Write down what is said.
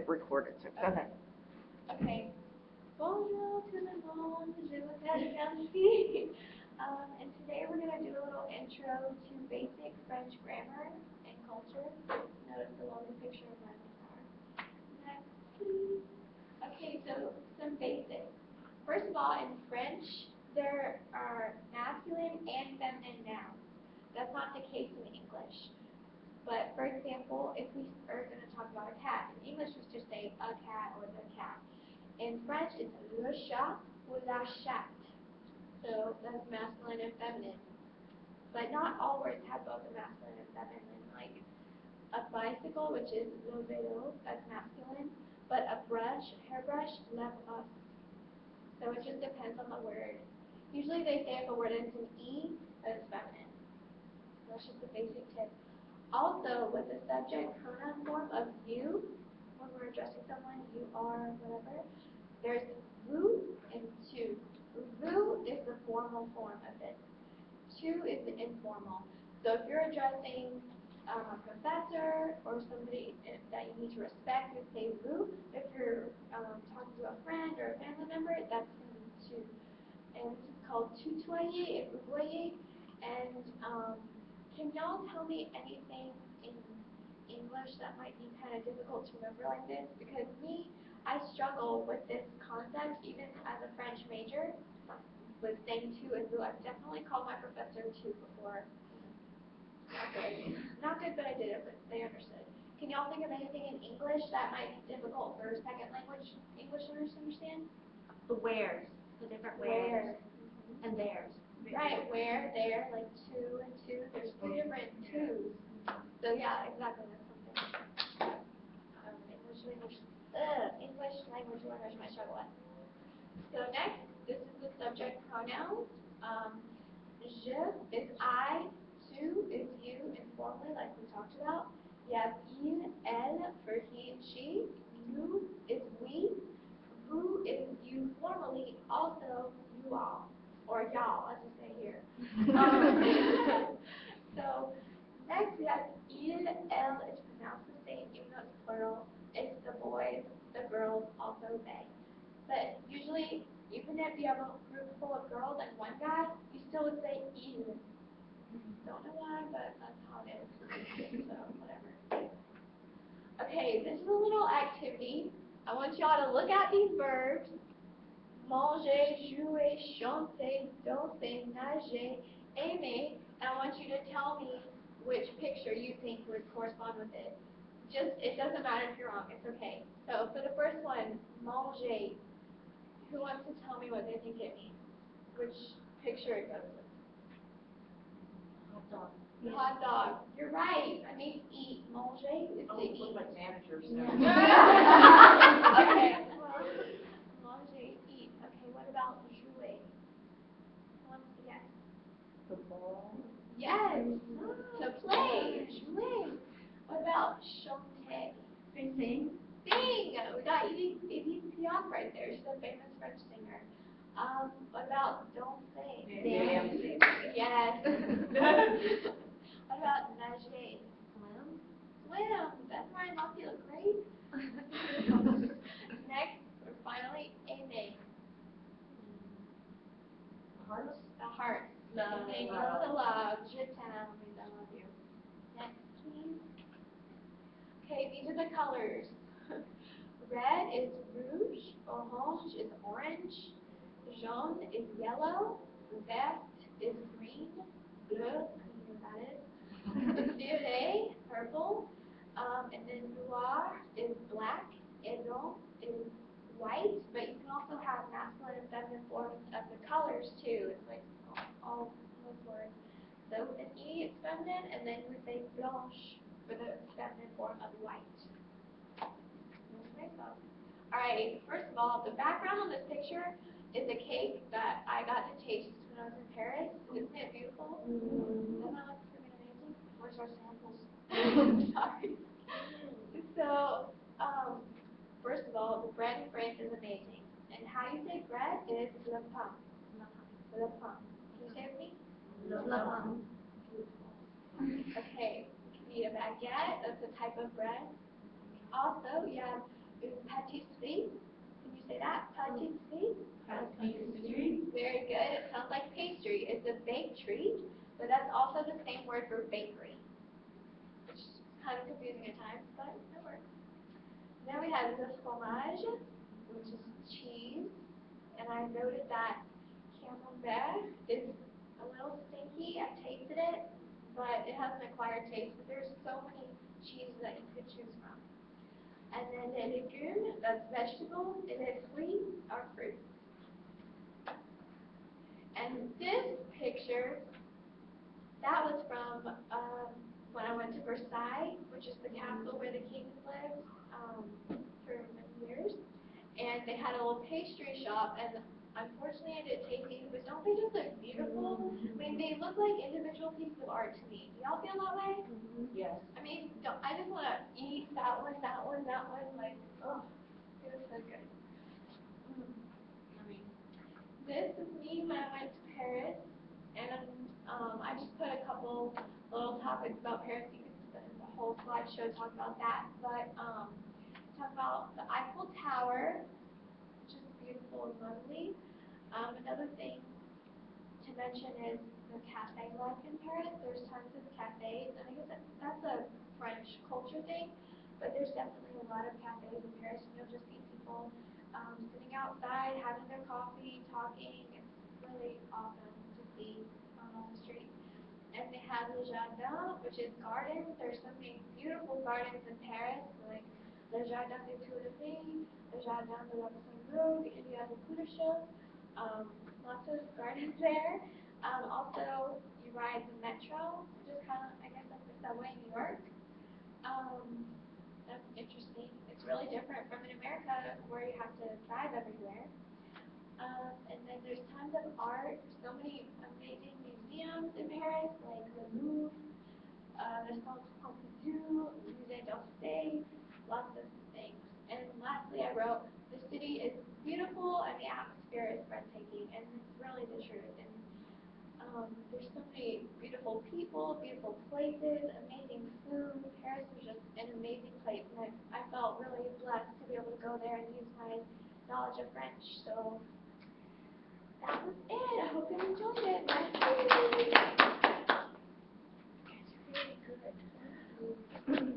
Recorded. So go ahead. Okay. Bonjour tout le monde, je m'appelle Kelsey. And today we're going to do a little intro to basic French grammar and culture. Notice the lovely picture of my guitar. Next, please. Okay, so some basics. First of all, in French, there are masculine and feminine nouns. That's not the case in English. But for example, if we are going to talk about a cat, in English we just say a cat or the cat. In French, it's le chat or la chatte. So that's masculine and feminine. But not all words have both a masculine and feminine. Like a bicycle, which is le vélo, that's masculine. But a brush, hairbrush, la brosse. So it just depends on the word. Usually they say if a word ends in E, that it's feminine. That's just a basic tip. Also, with the subject pronoun form of you, when we're addressing someone, you are, whatever, there's vous and tu. Vous is the formal form of it. Tu is the informal. So if you're addressing a professor or somebody that you need to respect, you say vous. If you're talking to a friend or a family member, that's going to be tu. And this is called tutoyer and vouvoyer. And can y'all tell me anything in English that might be kind of difficult to remember like this? Because me, I struggle with this concept even as a French major with saying tu and vous. I've definitely called my professor tu before. Not good. Not good, but I did it, but they understood. Can y'all think of anything in English that might be difficult for second language English learners to understand? The wheres, the different Where. and theirs. Right, where, there, like to and two. There's two different twos. So yeah, exactly. That's something English language learners might struggle with. So next, this is the subject pronouns. Je is I, tu is you informally, like we talked about. You have il, elle for he and she. Nous is we. Vous is you formally, also you all. Or y'all, as we say here. So next we have il, elle is pronounced the same, even though it's plural. It's the boys, the girls, also they. But usually, even if you have a group full of girls and one guy, you still would say il. Don't know why, but that's how it is. So whatever. Okay, this is a little activity. I want y'all to look at these verbs. Manger, jouer, chanter, danser, nager, aimer, and I want you to tell me which picture you think would correspond with it. It doesn't matter if you're wrong, it's okay. So for the first one, manger, who wants to tell me what they think it means? Which picture it goes with? Hot dog. Hot dog. You're right. It means eat. Manger is to eat. Like managers. Okay. Well, manger, eat. Okay, what about jouer? Who wants to guess? Football. Yes. To play. Jouer. What about chanter? Sing. Sing. We got Edith Piaf right there. She's a famous French singer. What about danser? Dancing. Yes. What about nager? Swim. Swim. That's right, Mom. You look great. Next, or finally, aimer. Hearts. The heart. Love. Saying love to love. Je t'aime. Means I love you. Next, please. Okay, these are the colors. Red is rouge. Orange is orange. Jaune is yellow. Vert is green. Bleu, I don't know what that is. Violet, purple. And then noir is black. Et blanc is white. But you can also have masculine and feminine forms of the colors too. It's like all those words. So with an E it's feminine, and then you would say blanche for the feminine form of white. Okay, so. Alright, first of all, the background on this picture is a cake that I got to taste when I was in Paris. Isn't it beautiful? Doesn't that look freaking amazing? Where's our samples? Sorry. So, first of all, the bread in France is amazing. And how you say bread is le pain. Le pain. Can you say it with me? Le pain. Okay, you can eat a baguette, that's a type of bread. Also, you have is pâtisserie. Can you say that? Pâtisserie? Pastry. Very good. It sounds like pastry. It's a baked treat, but that's also the same word for bakery. Which is kind of confusing at times, but it works. Then we have the fromage, which is cheese. And I noted that camembert is a little stinky. I've tasted it, but it has an acquired taste. But there's so many cheeses that you could choose from. And then the legume, that's vegetables, and then fruit are fruit. And this picture, that was from when I went to Versailles, which is the capital where the kings lived for many years. And they had a little pastry shop, and unfortunately I didn't taste these, but don't they just look beautiful? I mean, they look like individual pieces of art to me. Do y'all feel that way? Yes. I mean, I just want to eat that one, that one, that one, like, oh, it was so good. This is me when I went to Paris, and I just put a couple little topics about Paris. You can spend the whole slideshow talk about that, but talk about the Eiffel Tower, which is beautiful and lovely. Another thing to mention is the cafe life in Paris. There's tons of cafes. I think that's a French culture thing, but there's definitely a lot of cafes in Paris, and you'll just see people sitting outside, having their coffee, talking. It's really awesome to see on the street. And they have the jardin, which is gardens. There's so many beautiful gardens in Paris, like the Jardin des Tuileries, the Jardin de la Luxembourg, and you have the Coudachon. Lots of gardens there. Also, you ride the metro, which is kind of, I guess, like the subway in New York. That's interesting. It's really different from in America where you have to drive everywhere. And then there's tons of art, so many amazing museums in Paris, like the Louvre, the Centre Pompidou, Musée d'Orsay, lots of things. And lastly, I wrote, the city is beautiful and the atmosphere is breathtaking, and it's really the truth. And there's so many beautiful people, beautiful places, amazing food. Paris was just an amazing place, and I felt really blessed to be able to go there and use my knowledge of French. So that was it. I hope you enjoyed it. Nice to meet you. It's really good.